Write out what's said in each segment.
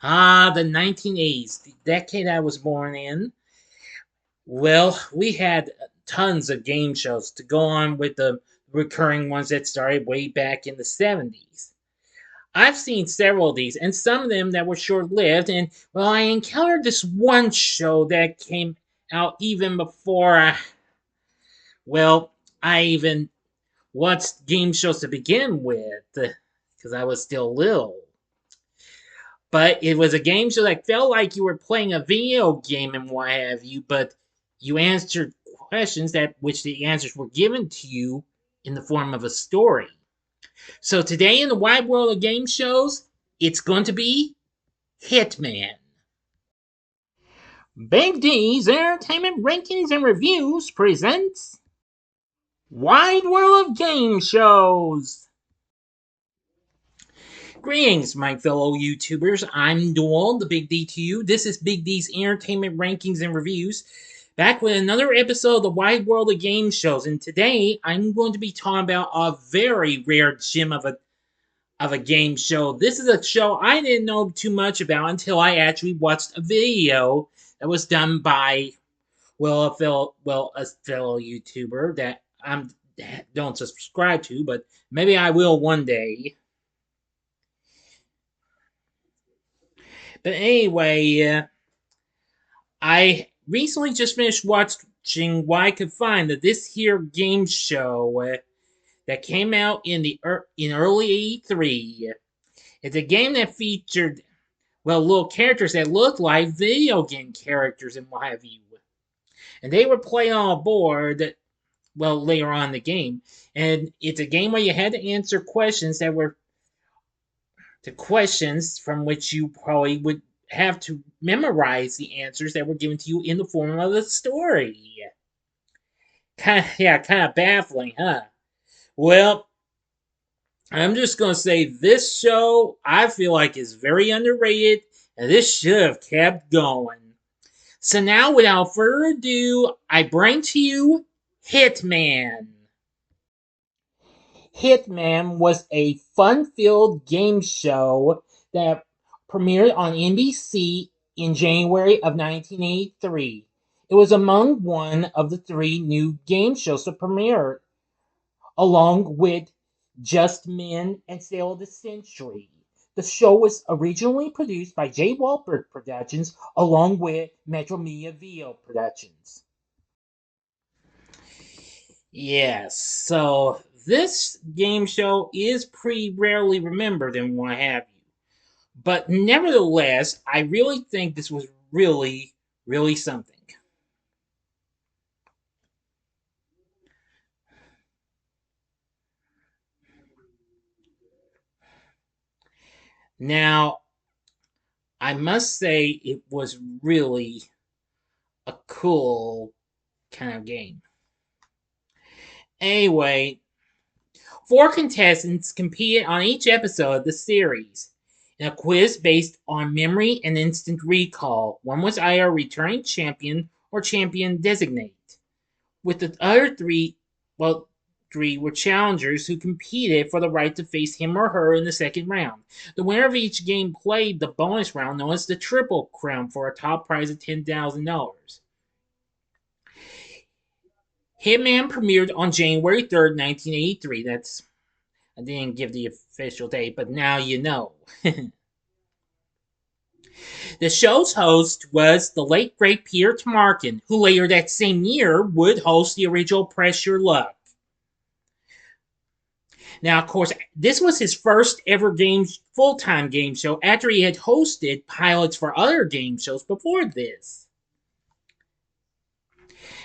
Ah, the 1980s, the decade I was born in. Well, we had tons of game shows to go on with the recurring ones that started way back in the 70s. I've seen several of these, and some of them that were short lived, and well, I encountered this one show that came out even before well, I even watched game shows to begin with, because I was still little. But it was a game show that felt like you were playing a video game and what have you, but you answered questions that which the answers were given to you in the form of a story. So today in the wide world of game shows, it's going to be Hitman. Big D's Entertainment Rankings and Reviews presents Wide World of Game Shows. Greetings, my fellow YouTubers. I'm Dual, the Big D to you. This is Big D's Entertainment Rankings and Reviews, back with another episode of the Wide World of Game Shows. And today, I'm going to be talking about a very rare gem of a game show. This is a show I didn't know too much about until I actually watched a video that was done by a fellow YouTuber that I don't subscribe to, but maybe I will one day. But anyway, I recently just finished watching what I could find of this here game show that came out in early '83. It's a game that featured little characters that looked like video game characters and what have you, and they were playing on a board. Later on in the game, and it's a game where you had to answer questions that were the questions from which you probably would have to memorize the answers that were given to you in the form of a story. Kind of baffling, huh? Well, I'm just gonna say this show I feel like is very underrated, and this should have kept going. So now, without further ado, I bring to you Hitman. Hitman was a fun-filled game show that premiered on NBC in January of 1983. It was among one of the three new game shows to premiere, along with Just Men and Sale of the Century. The show was originally produced by J. Walberg Productions, along with Metro Media Video Productions. Yes, so this game show is pretty rarely remembered and what have you. But nevertheless, I really think this was really, really something. Now, I must say it was really a cool kind of game. Anyway, four contestants competed on each episode of the series in a quiz based on memory and instant recall. One was either a returning champion or champion designate, with the other three were challengers who competed for the right to face him or her in the second round. The winner of each game played the bonus round known as the Triple Crown for a top prize of $10,000. Hitman premiered on January 3rd, 1983. I didn't give the official date, but now you know. The show's host was the late great Peter Tomarken, who later that same year would host the original Press Your Luck. Now, of course, this was his first ever full-time game show after he had hosted pilots for other game shows before this.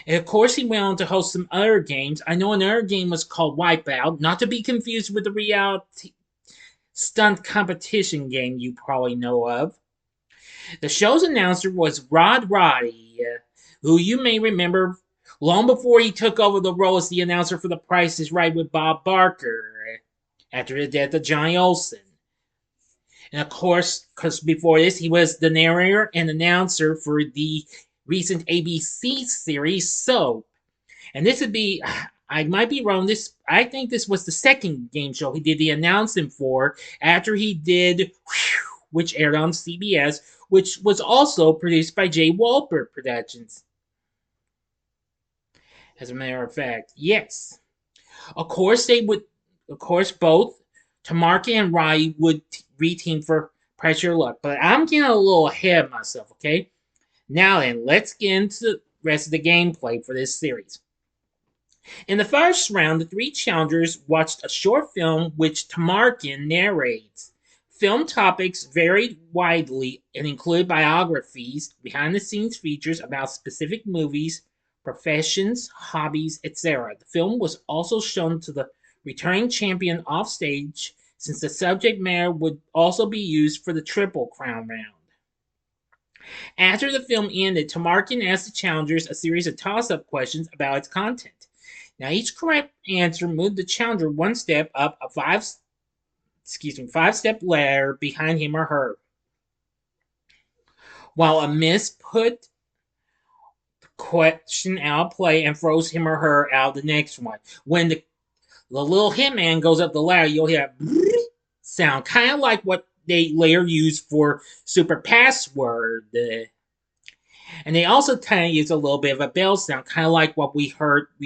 And of course, he went on to host some other games. I know another game was called Wipeout, not to be confused with the reality stunt competition game you probably know of. The show's announcer was Rod Roddy, who you may remember long before he took over the role as the announcer for The Price is Right with Bob Barker after the death of Johnny Olson. And of course, because before this, he was the narrator and announcer for the recent ABC series Soap. And this would be, I might be wrong, I think this was the second game show he did the announcing for after he did which aired on CBS, which was also produced by J. Walper Productions. As a matter of fact, yes. Of course, they would. Of course, both Tomarken and Roddy would reteam for Pressure Luck, but I'm getting a little ahead of myself. Okay, now then, let's get into the rest of the gameplay for this series. In the first round, the three challengers watched a short film which Tomarken narrates. Film topics varied widely and included biographies, behind the scenes features about specific movies, professions, hobbies, etc. The film was also shown to the returning champion offstage, since the subject matter would also be used for the Triple Crown round. After the film ended, Tomarken asked the challengers a series of toss-up questions about its content. Now, each correct answer moved the challenger one step up a five-step ladder behind him or her, while a miss put the question out of play and throws him or her out of the next one. When the little hitman goes up the ladder, you'll hear a sound, kind of like what they later used for Super Password. And they also kind of use a little bit of a bell sound, kind of like what we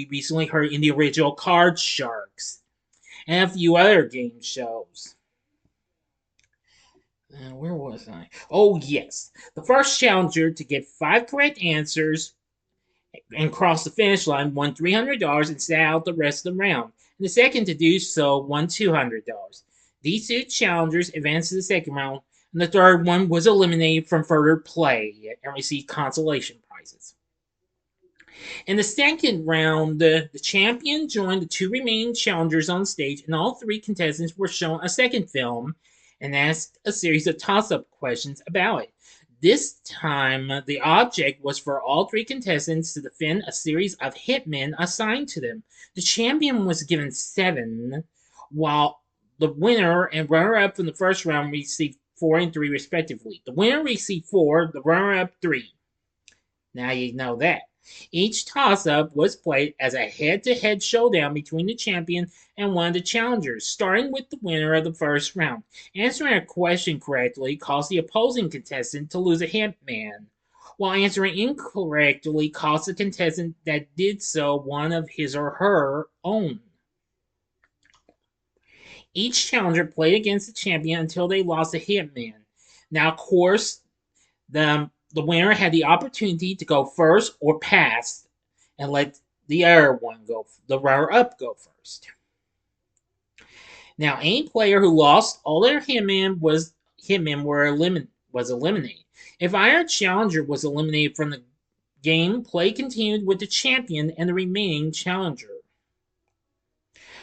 recently heard in the original Card Sharks and a few other game shows. Where was I? Oh, yes. The first challenger to get 5 correct answers and cross the finish line won $300 and sat out the rest of the round. And the second to do so won $200. These two challengers advanced to the second round, and the third one was eliminated from further play and received consolation prizes. In the second round, the champion joined the two remaining challengers on stage, and all three contestants were shown a second film and asked a series of toss-up questions about it. This time, the object was for all three contestants to defend a series of hitmen assigned to them. The champion was given 7, while the winner and runner-up from the first round received 4 and 3 respectively. The winner received 4, the runner-up 3. Now you know that. Each toss-up was played as a head-to-head showdown between the champion and one of the challengers, starting with the winner of the first round. Answering a question correctly caused the opposing contestant to lose a hitman, while answering incorrectly cost the contestant that did so one of his or her own. Each challenger played against the champion until they lost a hitman. Now, of course, the winner had the opportunity to go first or pass and let the other one go, the runner-up go first. Now, any player who lost all their hitmen was eliminated. If either challenger was eliminated from the game, play continued with the champion and the remaining challenger.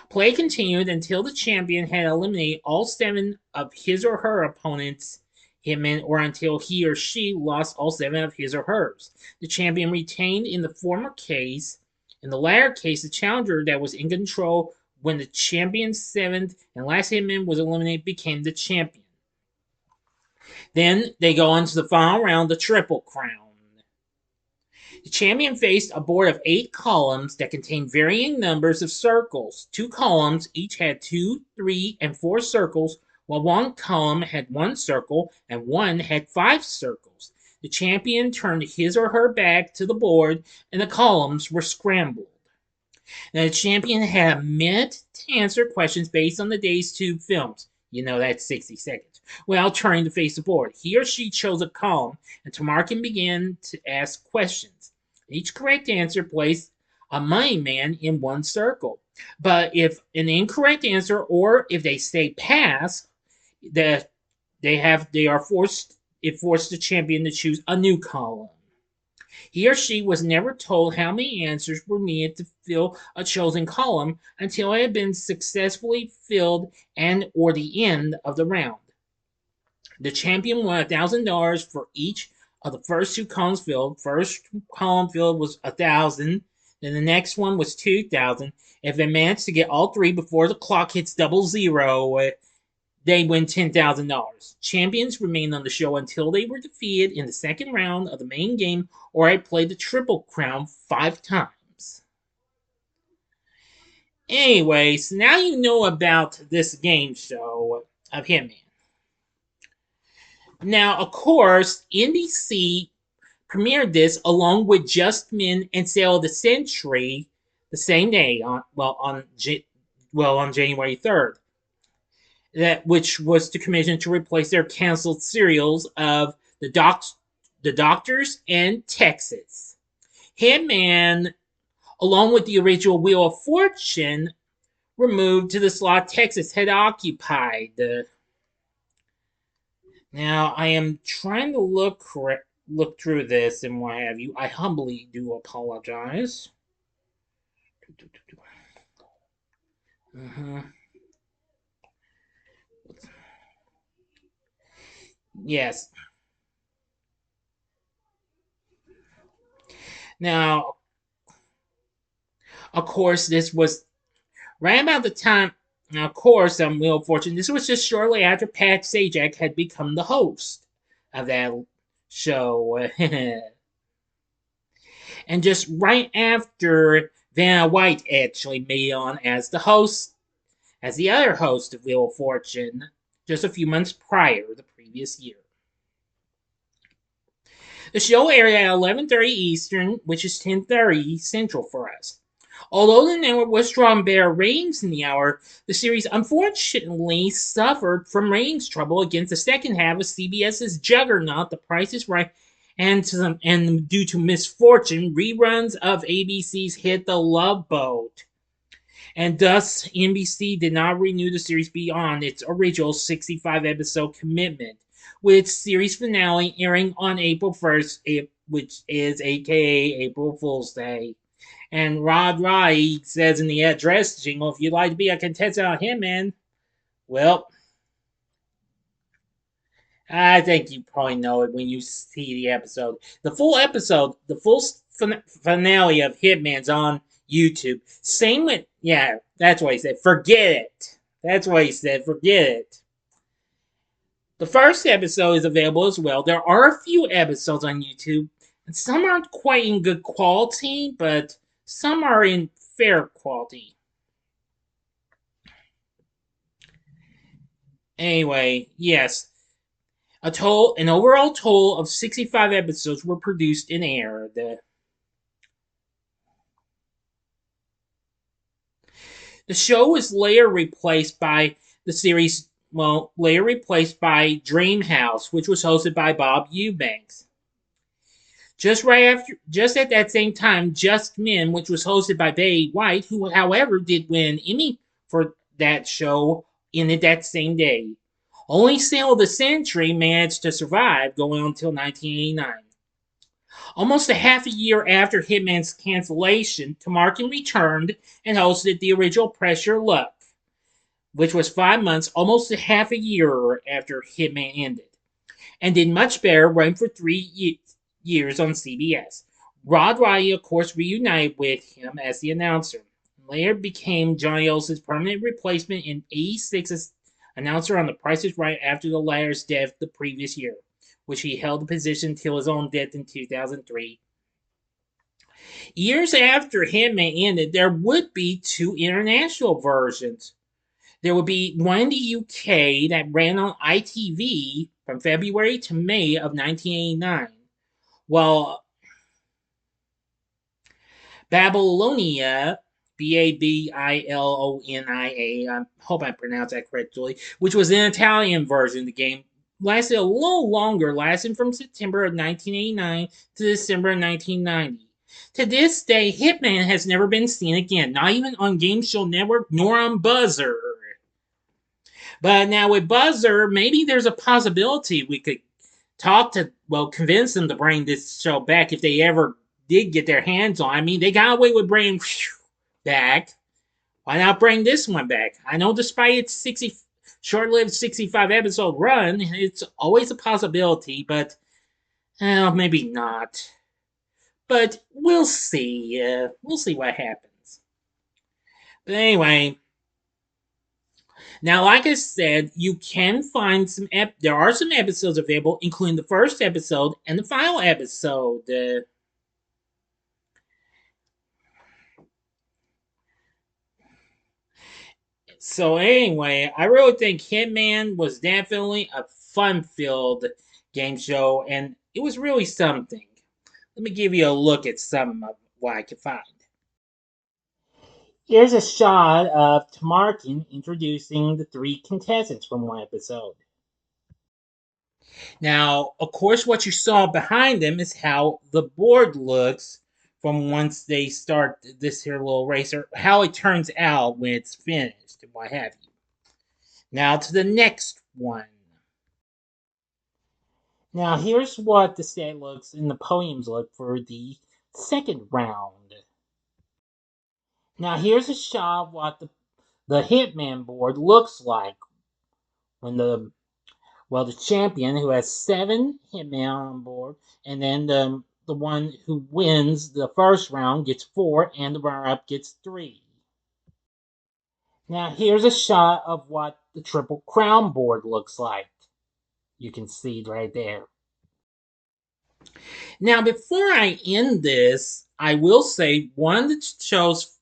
Play continued until the champion had eliminated all 7 of his or her opponents' hitmen, or until he or she lost all 7 of his or hers. The champion retained in the former case. In the latter case, the challenger that was in control when the champion's 7th and last hitman was eliminated became the champion. Then they go on to the final round, the Triple Crown. The champion faced a board of 8 columns that contained varying numbers of circles. 2 columns each had 2, 3, and 4 circles, while one column had 1 circle and one had 5 circles. The champion turned his or her back to the board, and the columns were scrambled. Now, the champion had a minute to answer questions based on the day's 2 films. You know, that's 60 seconds. Without turning to face the board. He or she chose a column, and Tomarken began to ask questions. Each correct answer placed a money man in one circle. But if an incorrect answer, or if they say pass, it forced the champion to choose a new column. He or she was never told how many answers were needed to fill a chosen column until it had been successfully filled and or the end of the round. The champion won $1,000 for each of the first 2 columns filled. First column filled was 1,000. Then the next one was 2,000. If they manage to get all 3 before the clock hits 00, they win $10,000. Champions remained on the show until they were defeated in the second round of the main game, or had played the Triple Crown 5 times. Anyway, so now you know about this game show of Hitman. Now, of course, NBC premiered this along with Just Men and Sale of the Century the same day on January 3rd. That which was to commission to replace their canceled serials of the Doctors and Texas. Hitman, along with the original Wheel of Fortune, were moved to the slot Texas had occupied. Now I am trying to look through this and what have you. I humbly do apologize. Uh-huh. Yes. Now, of course, this was right about the time. Now, of course, on Wheel of Fortune, this was just shortly after Pat Sajak had become the host of that show. And just right after Vanna White actually made on as the host, as the other host of Wheel of Fortune, just a few months prior, the previous year. The show aired at 11:30 Eastern, which is 10:30 Central for us. Although the network was drawing better ratings in the hour, the series unfortunately suffered from ratings trouble against the second half of CBS's juggernaut, The Price is Right, and due to misfortune, reruns of ABC's hit The Love Boat. And thus, NBC did not renew the series beyond its original 65 episode commitment, with its series finale airing on April 1st, which is aka April Fool's Day. And Rod Roddy says in the address jingle, if you'd like to be a contestant on Hitman, well, I think you probably know it when you see the episode. The full finale of Hitman's on YouTube. Same with, yeah, that's what he said. Forget it. That's what he said. Forget it. The first episode is available as well. There are a few episodes on YouTube, and some aren't quite in good quality, but some are in fair quality. Anyway, yes, an overall total of 65 episodes were produced and aired. The show was later replaced by Dream House, which was hosted by Bob Eubanks. Just at that same time, Just Men, which was hosted by Betty White, who, however, did win an Emmy for that show, ended that same day. Only Sale of the Century managed to survive, going on until 1989. Almost a half a year after Hitman's cancellation, Tomarken returned and hosted the original Pressure Luck, which was 5 months, almost a half a year after Hitman ended, and did much better, running for 3 years on CBS. Rod Roddy, of course, reunited with him as the announcer. Later became Johnny Olsen's permanent replacement in '86 as announcer on The Price is Right after the latter's death the previous year, which he held the position until his own death in 2003. Years after Hitman ended, there would be two international versions. There would be one in the UK that ran on ITV from February to May of 1989, while Babylonia, Babylonia, I hope I pronounced that correctly, which was an Italian version of the game, lasted a little longer, lasting from September of 1989 to December of 1990. To this day, Hitman has never been seen again, not even on Game Show Network nor on Buzzer. But now with Buzzer, maybe there's a possibility we could convince them to bring this show back if they ever did get their hands on. I mean, they got away with bringing back. Why not bring this one back? I know despite its short-lived 65 episode run, it's always a possibility, but maybe not. But we'll see. We'll see what happens. But anyway, now, like I said, you can find there are some episodes available, including the first episode and the final episode. So anyway, I really think Hitman was definitely a fun-filled game show, and it was really something. Let me give you a look at some of what I could find. Here's a shot of Tomarken introducing the three contestants from one episode. Now, of course, what you saw behind them is how the board looks from once they start this here little race, or how it turns out when it's finished, and what have you. Now to the next one. Now here's what the set looks and the podiums look for the second round. Now here's a shot of what the Hitman board looks like when the champion who has 7 Hitmen on board, and then the one who wins the first round gets 4, and the runner-up gets 3. Now here's a shot of what the Triple Crown board looks like. You can see right there. Now before I end this, I will say one of the show's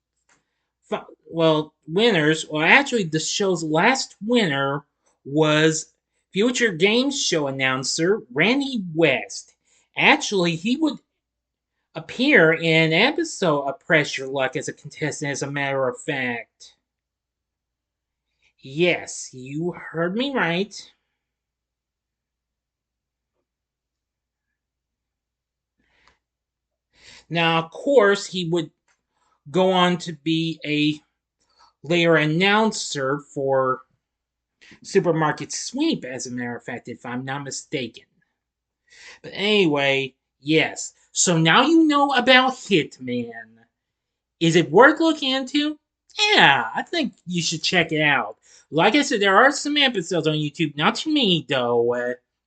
winners, or actually the show's last winner, was future game show announcer Randy West. Actually, he would appear in an episode of Press Your Luck as a contestant, as a matter of fact. Yes, you heard me right. Now, of course, he would go on to be a later announcer for Supermarket Sweep, as a matter of fact, if I'm not mistaken. But anyway, yes. So now you know about Hitman. Is it worth looking into? Yeah, I think you should check it out. Like I said, there are some episodes on YouTube. Not too many, though.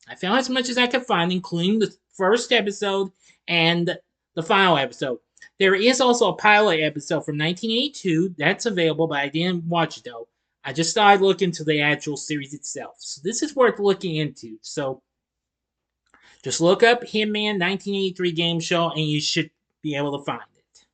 I found as much as I could find, including the first episode and the final episode. There is also a pilot episode from 1982 that's available, but I didn't watch it, though. I just thought I'd look into the actual series itself. So this is worth looking into. So just look up Hitman 1983 game show and you should be able to find it.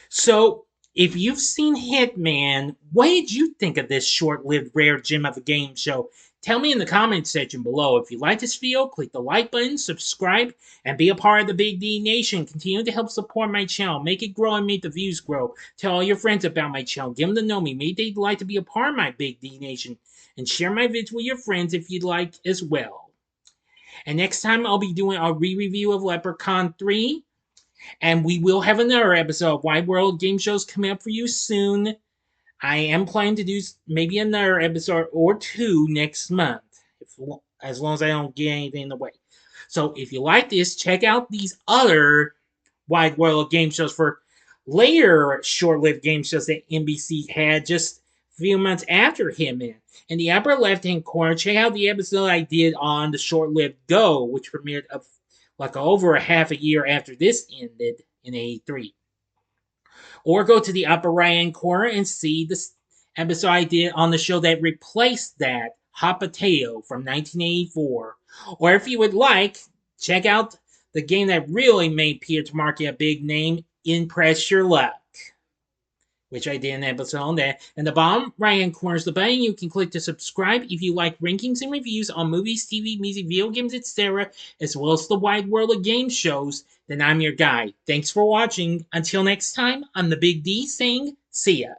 So, if you've seen Hitman, what did you think of this short-lived rare gem of a game show? Tell me in the comments section below. If you like this video, click the like button, subscribe, and be a part of the Big D Nation. Continue to help support my channel. Make it grow and make the views grow. Tell all your friends about my channel. Give them to know me. Maybe they'd like to be a part of my Big D Nation. And share my vids with your friends if you'd like as well. And next time I'll be doing a re-review of Leprechaun 3. And we will have another episode of Wide World Game Shows coming up for you soon. I am planning to do maybe another episode or 2 next month. As long as I don't get anything in the way. So if you like this, check out these other Wide World Game Shows for later short-lived game shows that NBC had just a few months after Hitman. In the upper left-hand corner, check out the episode I did on the short-lived Go, which premiered over a half a year after this ended in 83. Or go to the upper right-hand corner and see the episode I did on the show that replaced that, Hot Potato from 1984. Or if you would like, check out the game that really made Peter Tomarken a big name, in Press Your Luck, which I did an episode on that. And the bottom right-hand corner is the button you can click to subscribe if you like rankings and reviews on movies, TV, music, video games, etc., as well as the wide world of game shows. Then I'm your guy. Thanks for watching. Until next time, I'm the Big D saying, see ya.